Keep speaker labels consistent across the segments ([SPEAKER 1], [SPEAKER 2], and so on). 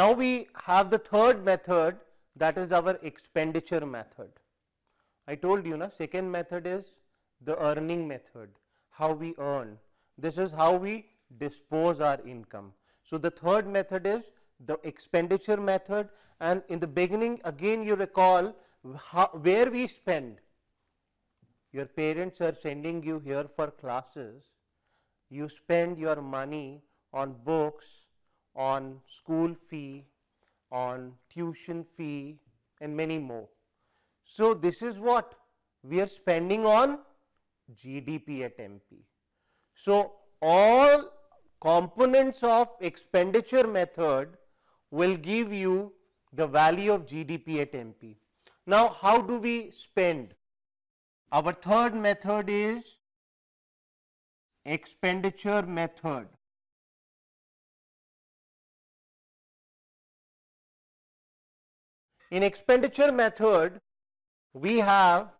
[SPEAKER 1] Now we have the third method, that is our expenditure method. I told you, second method is the earning method, how we earn. This is how we dispose our income. So the third method is the expenditure method, and in the beginning again you recall where we spend. Your parents are sending you here for classes, you spend your money on books, on school fee, on tuition fee and many more. So this is what we are spending on GDP at MP. So all components of expenditure method will give you the value of GDP at MP. Now how do we spend? Our third method is expenditure method. In expenditure method, we have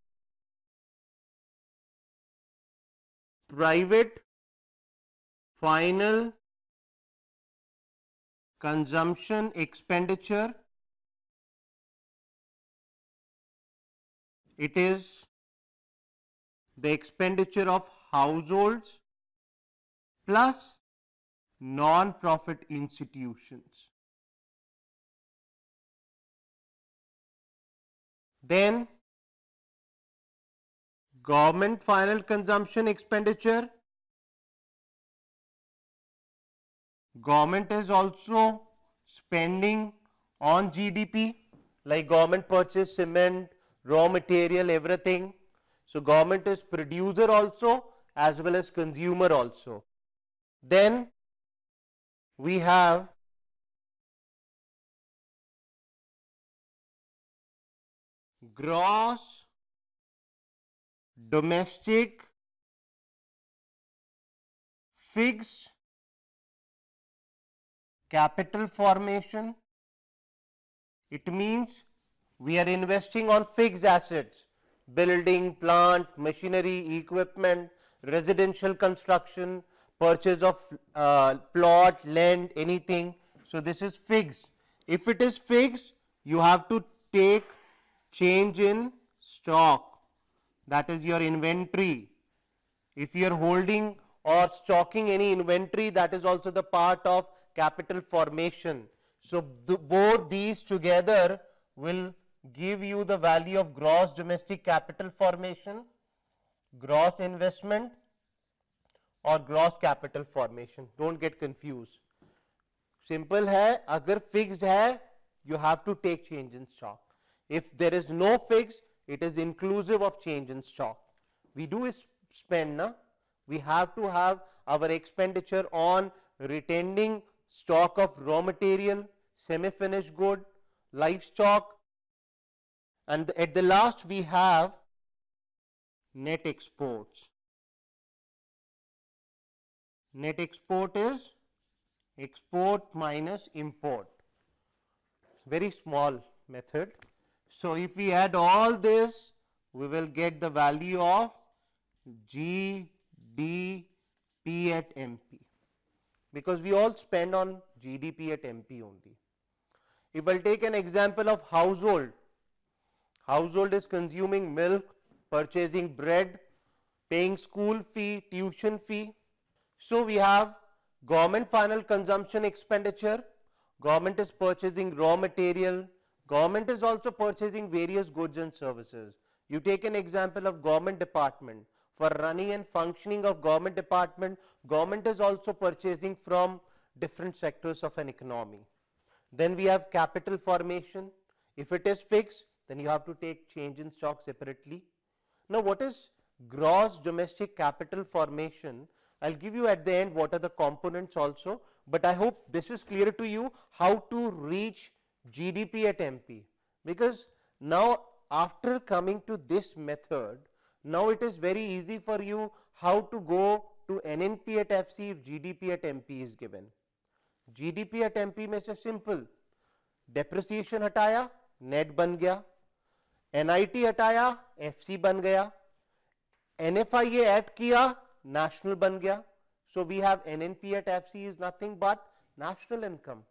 [SPEAKER 1] private final consumption expenditure. It is the expenditure of households plus non-profit institutions. Then government final consumption expenditure. Government is also spending on GDP, like government purchase cement, raw material, everything. So government is producer also as well as consumer also. Then we have gross domestic fixed capital formation. It means we are investing on fixed assets, building, plant, machinery, equipment, residential construction, purchase of plot, land, anything. So this is fixed. If it is fixed, you have to take change in stock, that is your inventory. If you are holding or stocking any inventory, that is also the part of capital formation. So both these together will give you the value of gross domestic capital formation, gross investment or gross capital formation. Don't get confused. Simple hai, agar fixed hai, you have to take change in stock. If there is no fixed, it is inclusive of change in stock. We do spend, na? We have to have our expenditure on retaining stock of raw material, semi-finished good, livestock, and at the last we have net exports. Net export is export minus import. Very small method. So if we add all this, we will get the value of GDP at MP, because we all spend on GDP at MP only. If I will take an example of household, household is consuming milk, purchasing bread, paying school fee, tuition fee. So we have government final consumption expenditure, government is purchasing raw material, government is also purchasing various goods and services. You take an example of government department. For running and functioning of government department, government is also purchasing from different sectors of an economy. Then we have capital formation. If it is fixed, then you have to take change in stock separately. Now what is gross domestic capital formation? I'll give you at the end what are the components also, but I hope this is clear to you how to reach GDP at MP, because now after coming to this method, now it is very easy for you how to go to NNP at FC if GDP at MP is given. GDP at MP में से simple, depreciation हटाया, net बन गया, NIT हटाया, FC बन गया, NFIA add किया, national बन गया. So we have NNP at FC is nothing but national income.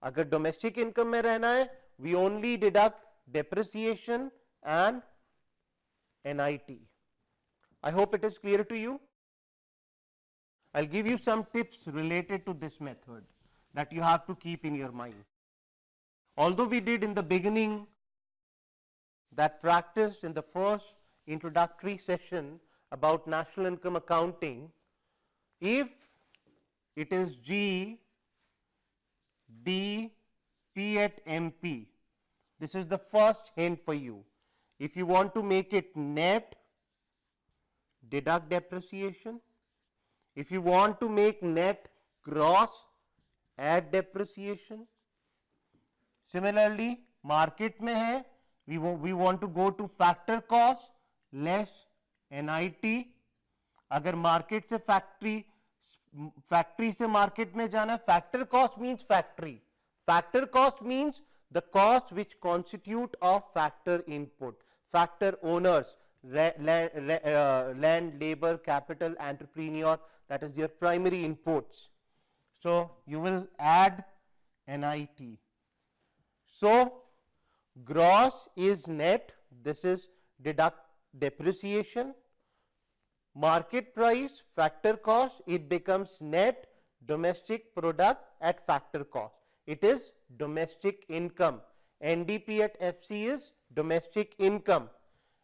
[SPEAKER 1] अगर डोमेस्टिक इनकम में रहना है, we only deduct depreciation and NIT. I hope it is clear to you. I'll give you some tips related to this method that you have to keep in your mind. Although we did in the beginning that practice in the first introductory session about national income accounting, if it is G, D, P at MP, this is the first hint for you. If you want to make it net, deduct depreciation. If you want to make net gross, add depreciation. Similarly, market में है, we want to go to factor cost less NIT. अगर market से factory से market में जाना, factor cost means factory. Factor cost means the cost which constitute of factor input, factor owners, land, labor, capital, entrepreneur, that is your primary inputs. So you will add NIT. So gross is net, this is deduct depreciation. Market price, factor cost, it becomes net domestic product at factor cost. It is domestic income. NDP at FC is domestic income.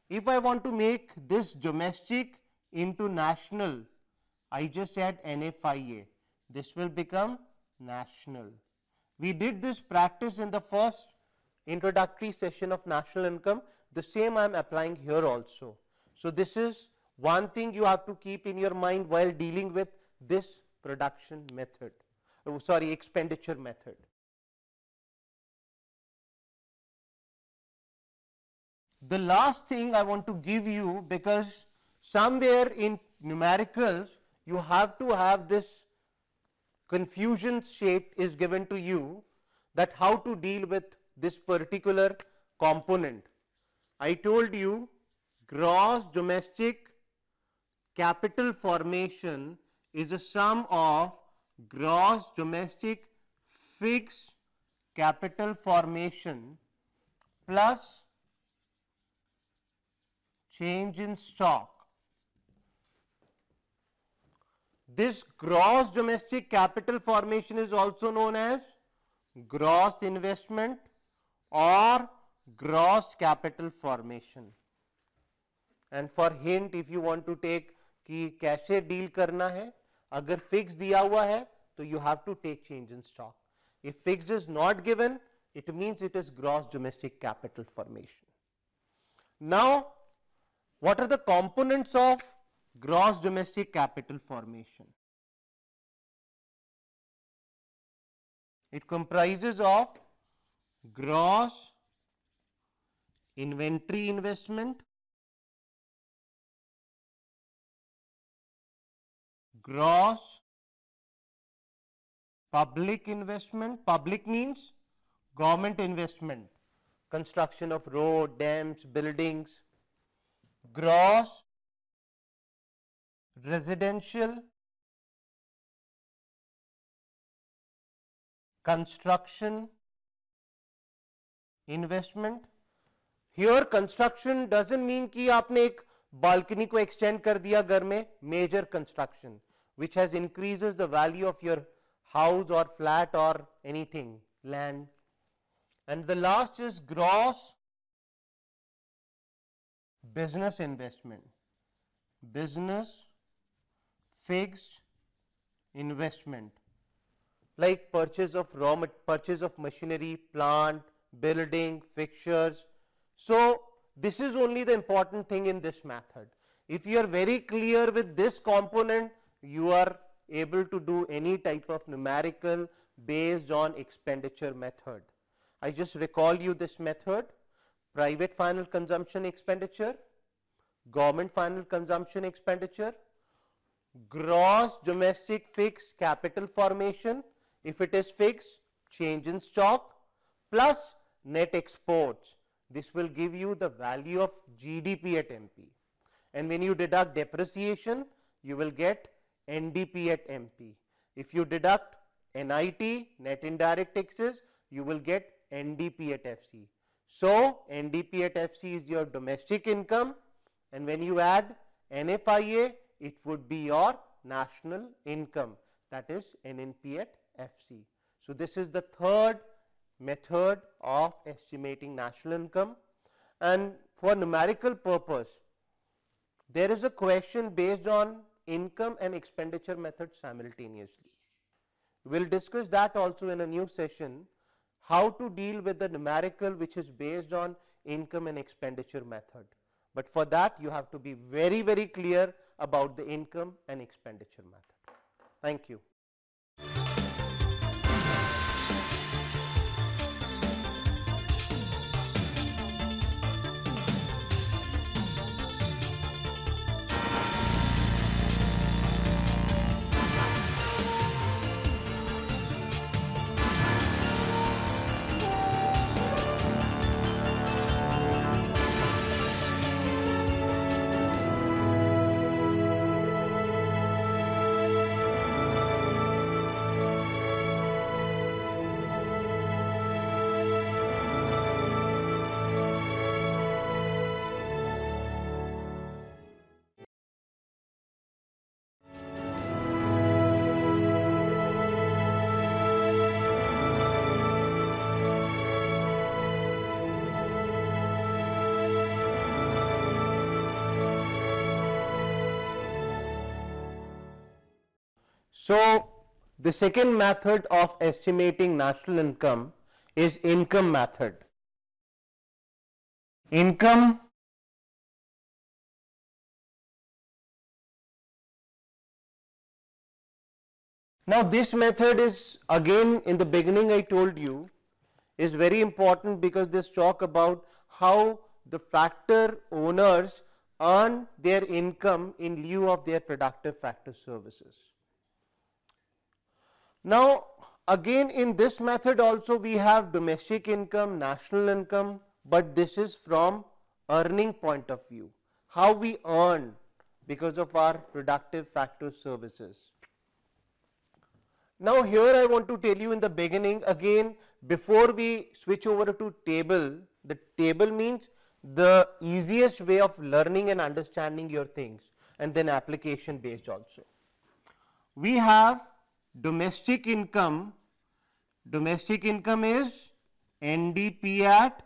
[SPEAKER 1] If I want to make this domestic into national, I just add NFIA. This will become national. We did this practice in the first introductory session of national income. The same I am applying here also. So this is one thing you have to keep in your mind while dealing with this production method, expenditure method. The last thing I want to give you, because somewhere in numericals you have to have this confusion shape is given to you, that how to deal with this particular component. I told you gross domestic capital formation is a sum of gross domestic fixed capital formation plus change in stock. This gross domestic capital formation is also known as gross investment or gross capital formation. And for hint, if you want to take कि कैसे deal करना है, अगर fix दिया हुआ है तो you have to take change in stock. If fixed is not given, it means it is gross domestic capital formation. Now, what are the components of gross domestic capital formation? It comprises of gross inventory investment, gross public investment. Public means government investment, construction of road, dams, buildings. Gross residential construction investment. Here construction doesn't mean कि आपने एक balcony को extend कर दिया घर में, major construction which has increases the value of your house or flat or anything, land. And the last is gross business investment, business fixed investment, like purchase of machinery, plant, building, fixtures. So this is only the important thing in this method. If you are very clear with this component, you are able to do any type of numerical based on expenditure method. I just recall you this method: private final consumption expenditure, government final consumption expenditure, gross domestic fixed capital formation, if it is fixed, change in stock, plus net exports. This will give you the value of GDP at MP. And when you deduct depreciation, you will get NDP at MP. If you deduct NIT, net indirect taxes, you will get NDP at FC. So, NDP at FC is your domestic income, and when you add NFIA, it would be your national income, that is NNP at FC. So, this is the third method of estimating national income, and for numerical purpose, there is a question based on income and expenditure method simultaneously. We will discuss that also in a new session, how to deal with the numerical which is based on income and expenditure method. But for that you have to be very, very clear about the income and expenditure method. Thank you. So, the second method of estimating national income is income method. Income now this method is, again in the beginning I told you, is very important because this talk about how the factor owners earn their income in lieu of their productive factor services. Now, again in this method also we have domestic income, national income, but this is from earning point of view, how we earn because of our productive factor services. Now, here I want to tell you in the beginning, again before we switch over to table, the table means the easiest way of learning and understanding your things, and then application based also. We have domestic income is NDP at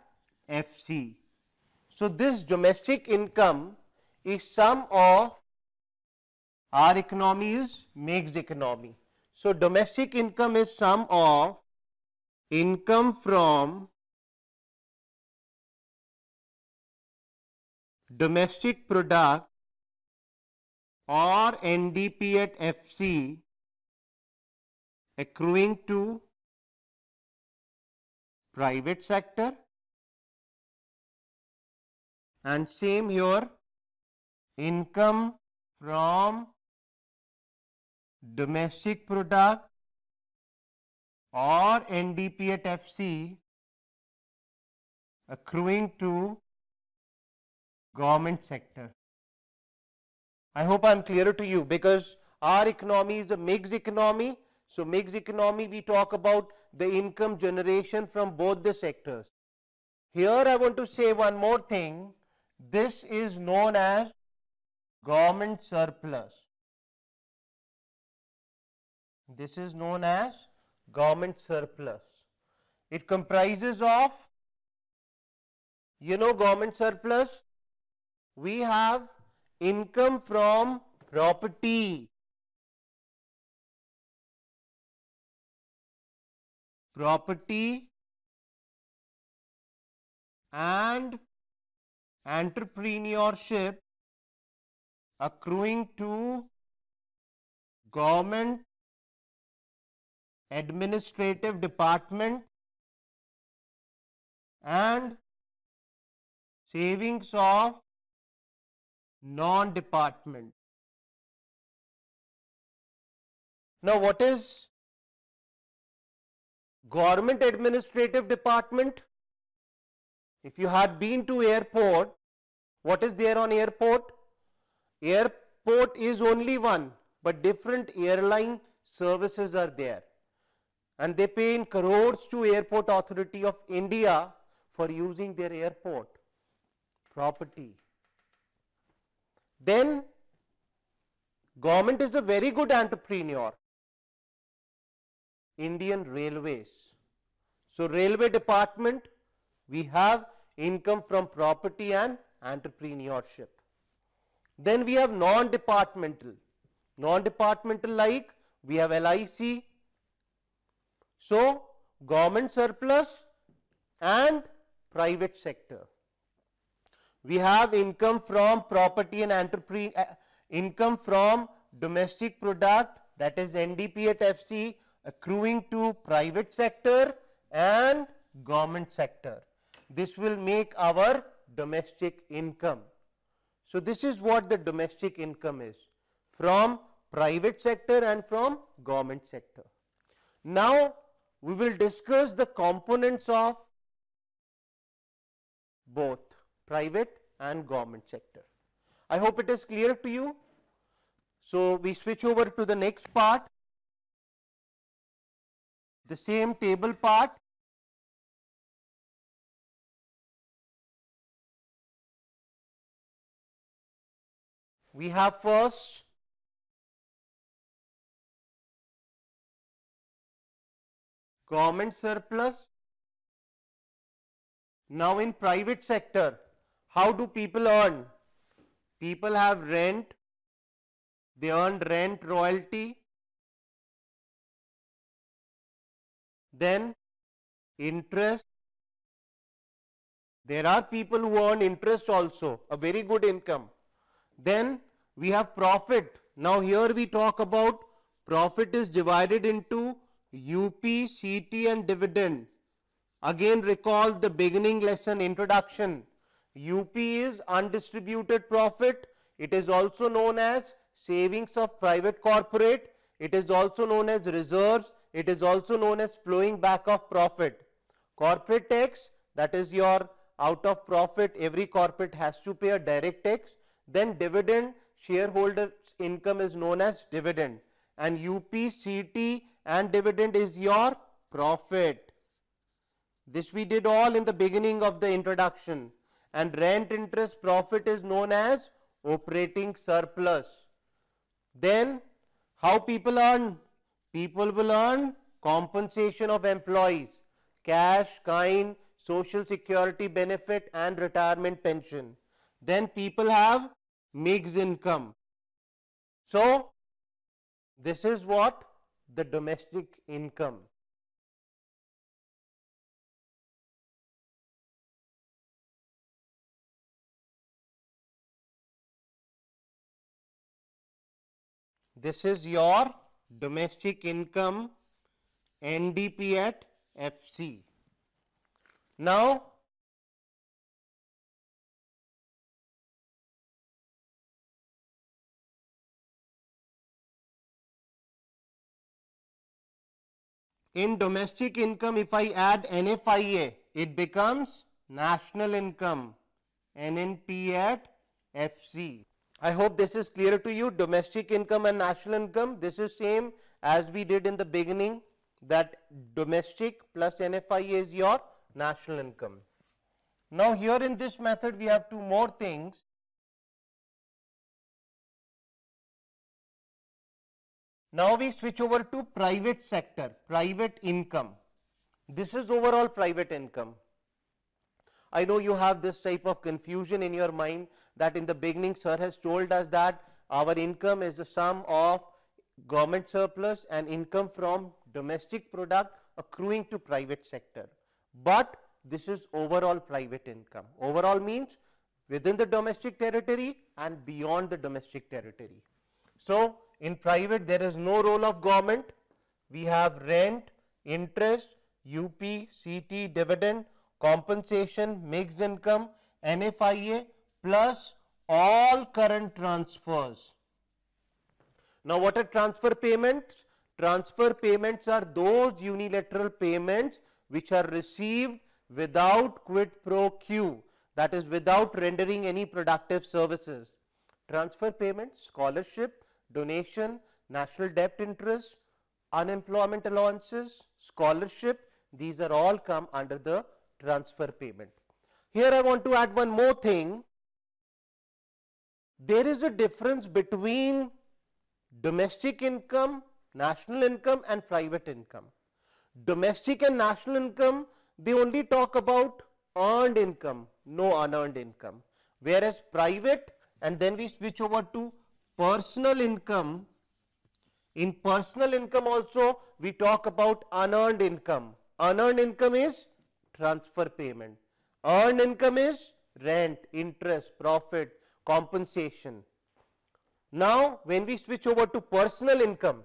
[SPEAKER 1] FC. So, this domestic income is sum of, our economy is mixed economy. So, domestic income is sum of income from domestic product or NDP at FC accruing to private sector, and same here, income from domestic product or NDP at FC accruing to government sector. I hope I am clearer to you, because our economy is a mixed economy. So, mixed economy we talk about the income generation from both the sectors. Here I want to say one more thing, this is known as government surplus. This is known as government surplus. It comprises of, government surplus, we have income from property, and entrepreneurship accruing to government administrative department and savings of non-department. Now, what is government administrative department? If you had been to airport, what is there on airport? Airport is only one, but different airline services are there. and they pay in crores to Airport Authority of India for using their airport property. Then government is a very good entrepreneur. Indian Railways. So railway department, we have income from property and entrepreneurship. Then we have non-departmental. Non-departmental like we have LIC. So government surplus and private sector. We have income from property and income from domestic product, that is NDP at FC, accruing to private sector and government sector. This will make our domestic income. So this is what the domestic income is from private sector and from government sector. Now we will discuss the components of both private and government sector. I hope it is clear to you. So we switch over to the next part, the same table part. We have first government surplus. Now in private sector, how do people earn? People have rent, they earn rent royalty, then interest. There are people who earn interest also, a very good income. Then we have profit. Now here we talk about profit is divided into UP, CT and dividend. Again recall the beginning lesson introduction. UP is undistributed profit. It is also known as savings of private corporate. It is also known as reserves. It is also known as flowing back of profit. Corporate tax, that is your out of profit, every corporate has to pay a direct tax. Then dividend, shareholders income is known as dividend, and UP, CT and dividend is your profit. This we did all in the beginning of the introduction. And rent, interest, profit is known as operating surplus. Then how people earn? People will earn compensation of employees, cash, kind, social security benefit and retirement pension. Then people have mixed income. So this is what the domestic income. This is your domestic income, NDP at FC. Now in domestic income, if I add NFIA, it becomes national income, NNP at FC. I hope this is clear to you. Domestic income and national income, this is same as we did in the beginning, that domestic plus NFIA is your national income. Now here in this method we have two more things. Now we switch over to private sector, private income. This is overall private income. I know you have this type of confusion in your mind that in the beginning sir has told us that our income is the sum of government surplus and income from domestic product accruing to private sector. But this is overall private income. Overall means within the domestic territory and beyond the domestic territory. So in private there is no role of government. We have rent, interest, UP, CT, dividend, compensation, mixed income, NFIA plus all current transfers. Now what are transfer payments? Transfer payments are those unilateral payments which are received without quid pro quo, that is without rendering any productive services. Transfer payments, scholarship, donation, national debt interest, unemployment allowances, scholarship, these are all come under the transfer payment. Here I want to add one more thing. There is a difference between domestic income, national income and private income. Domestic and national income, they only talk about earned income, no unearned income. Whereas private, and then we switch over to personal income. In personal income also we talk about unearned income. Unearned income is transfer payment. Earned income is rent, interest, profit, compensation. Now when we switch over to personal income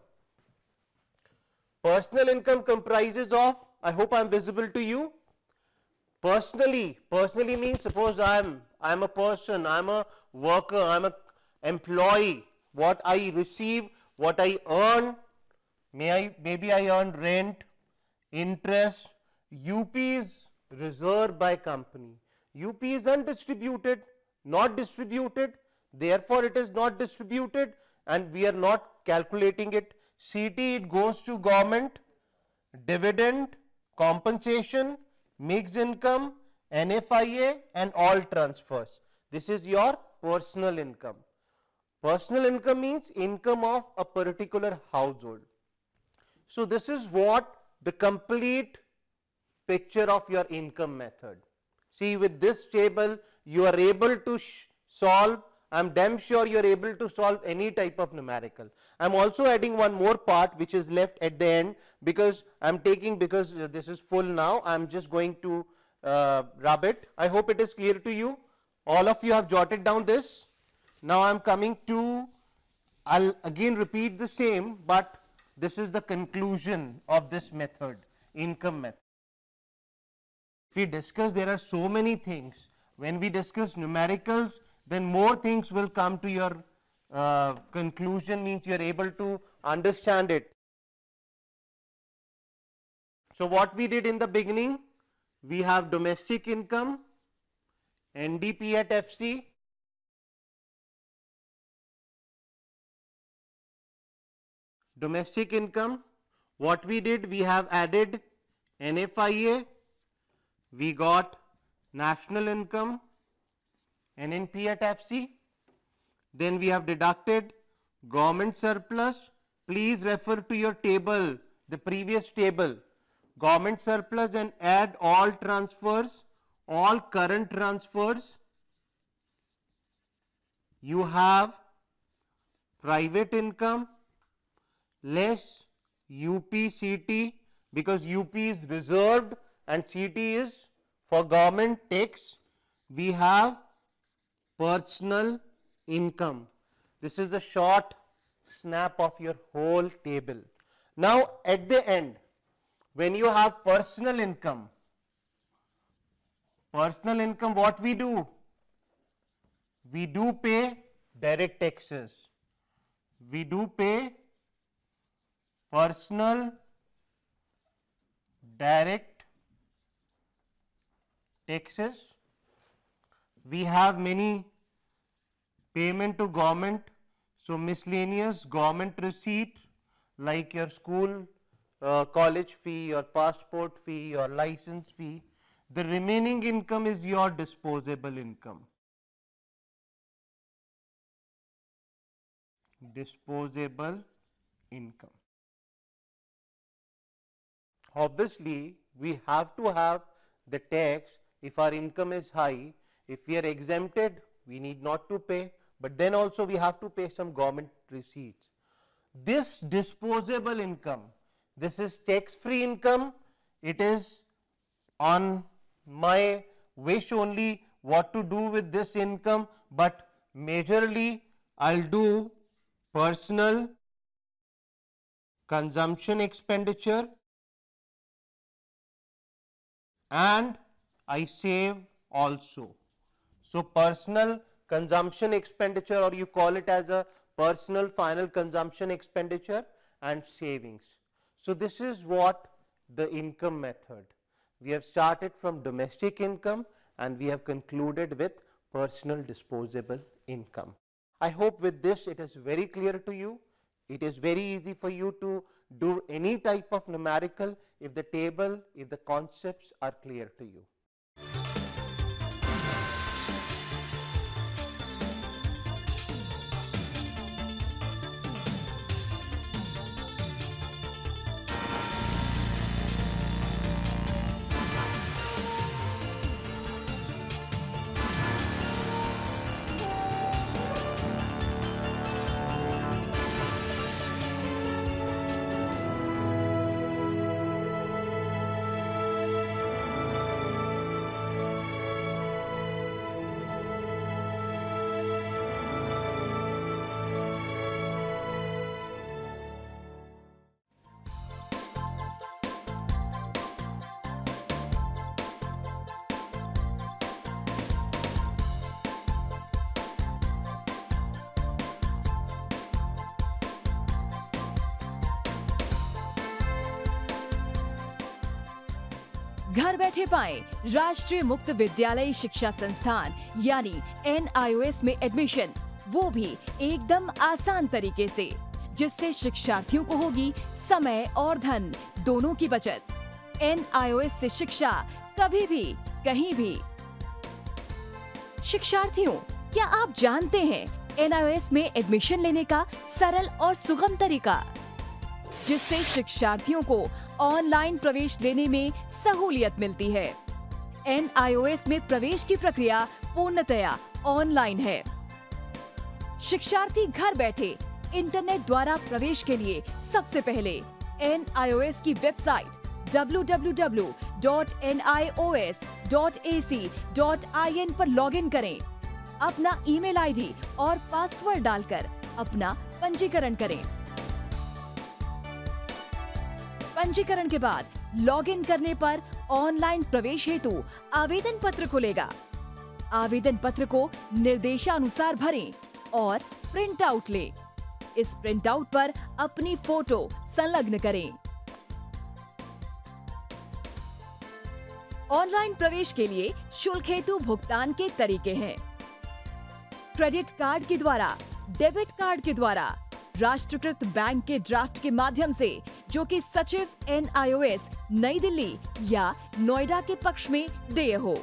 [SPEAKER 1] comprises of, I hope I am visible to you. Personally means, suppose I am a person, I am a worker, I am a employee. What I receive, what I earn, maybe I earn rent, interest. UP is reserved by company. UP is undistributed, not distributed, therefore it is not distributed and we are not calculating it. CT, it goes to government. Dividend, compensation, mixed income, NFIA and all transfers. This is your personal income. Personal income means income of a particular household. So this is what the complete picture of your income method. See, with this table you are able to solve, I am damn sure you are able to solve any type of numerical. I am also adding one more part which is left at the end, because I am taking, because this is full now, I am just going to rub it. I hope it is clear to you. All of you have jotted down this. Now I am coming to, I'll again repeat the same, but this is the conclusion of this method, income method. If we discuss, there are so many things. When we discuss numericals, then more things will come to your conclusion, means you are able to understand it. So what we did in the beginning, we have domestic income, NDP at FC, domestic income. What we did, we have added NFIA, we got national income, NNP at FC, then we have deducted government surplus. Please refer to your table, the previous table, government surplus, and add all transfers, all current transfers. You have private income less UP-CT, because UP is reserved and CT is for government tax. We have personal income. This is the short snap of your whole table. Now at the end, when you have personal income, what we do? We do pay direct taxes. We do pay personal direct taxes. We have many payment to government, so miscellaneous government receipt like your school college fee, your passport fee, your license fee. The remaining income is your disposable income. Disposable income. Obviously, we have to have the tax if our income is high. If we are exempted, we need not to pay, but then also we have to pay some government receipts. This disposable income, this is tax-free income. It is on my wish only what to do with this income, but majorly I'll do personal consumption expenditure and I save also. So personal consumption expenditure, or you call it as a personal final consumption expenditure, and savings. So this is what the income method. We have started from domestic income and we have concluded with personal disposable income. I hope with this it is very clear to you. It is very easy for you to do any type of numerical if the table, if the concepts are clear to you.
[SPEAKER 2] घर बैठे पाएं राष्ट्रीय मुक्त विद्यालय शिक्षा संस्थान यानी NIOS में एडमिशन, वो भी एकदम आसान तरीके से, जिससे शिक्षार्थियों को होगी समय और धन दोनों की बचत। NIOS से शिक्षा कभी भी कहीं भी। शिक्षार्थियों, क्या आप जानते हैं NIOS में एडमिशन लेने का सरल और सुगम तरीका, जिससे शिक्षार्थियों को ऑनलाइन प्रवेश लेने में सहूलियत मिलती है। NIOS में प्रवेश की प्रक्रिया पूर्णतया ऑनलाइन है। शिक्षार्थी घर बैठे इंटरनेट द्वारा प्रवेश के लिए सबसे पहले NIOS की वेबसाइट www.nios.ac.in पर लॉगिन करें। अपना ईमेल आईडी और पासवर्ड डालकर अपना पंजीकरण करें। पंजीकरण के बाद लॉगिन करने पर ऑनलाइन प्रवेश हेतु आवेदन पत्र खुलेगा। आवेदन पत्र को निर्देशानुसार भरें और प्रिंट आउट लें। इस प्रिंट आउट पर अपनी फोटो संलग्न करें। ऑनलाइन प्रवेश के लिए शुल्क हेतु भुगतान के तरीके हैं: क्रेडिट कार्ड के द्वारा, डेबिट कार्ड के द्वारा, राष्ट्रीयकृत बैंक के ड्राफ्ट के माध्यम से, जो कि सचिव NIOS नई दिल्ली या नोएडा के पक्ष में देय हो।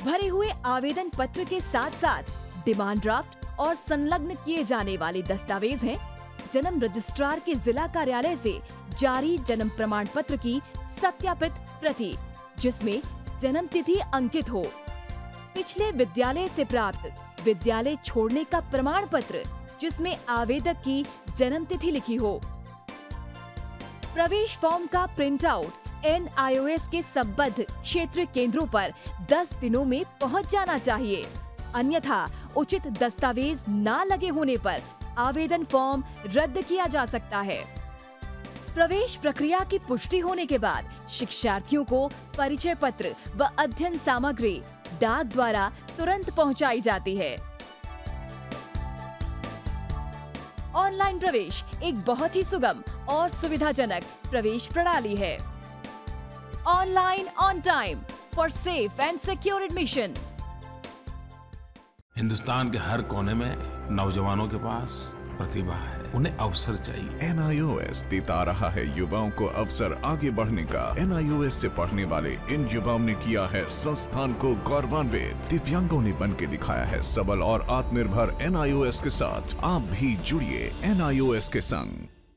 [SPEAKER 2] भरे हुए आवेदन पत्र के साथ साथ डिमांड ड्राफ्ट और संलग्न किए जाने वाले दस्तावेज हैं: जन्म रजिस्ट्रार के जिला कार्यालय से जारी जन्म प्रमाण पत्र की सत्यापित प्रति, जिसमें जन्म तिथि अंकित हो, पिछले विद्यालय से प्राप्त विद्यालय छोड़ने का प्रमाण पत्र, जिसमें आवेदक की जन्म तिथि लिखी हो। प्रवेश फॉर्म का प्रिंट आउट NIOS के संबद्ध क्षेत्रीय केंद्रों पर 10 दिनों में पहुंच जाना चाहिए, अन्यथा उचित दस्तावेज न लगे होने पर आवेदन फॉर्म रद्द किया जा सकता है। प्रवेश प्रक्रिया की पुष्टि होने के बाद शिक्षार्थियों को परिचय पत्र व अध्ययन सामग्री डाक द्वारा तुरंत पहुंचाई जाती है। ऑनलाइन प्रवेश एक बहुत ही सुगम और सुविधाजनक प्रवेश प्रणाली है। Online on time for safe and secure admission.
[SPEAKER 3] Hindustan के हर कोने में नौजवानों के पास प्रतिभा है, उन्हें अवसर चाहिए।
[SPEAKER 4] NIOS देता रहा है युवाओं को अवसर आगे बढ़ने का। NIOS से पढ़ने वाले इन युवाओं ने किया है संस्थान को गौरवान्वित। दिव्यांगों ने बन के दिखाया है सबल और आत्मनिर्भर। NIOS के साथ आप भी जुड़िए NIOS के संग।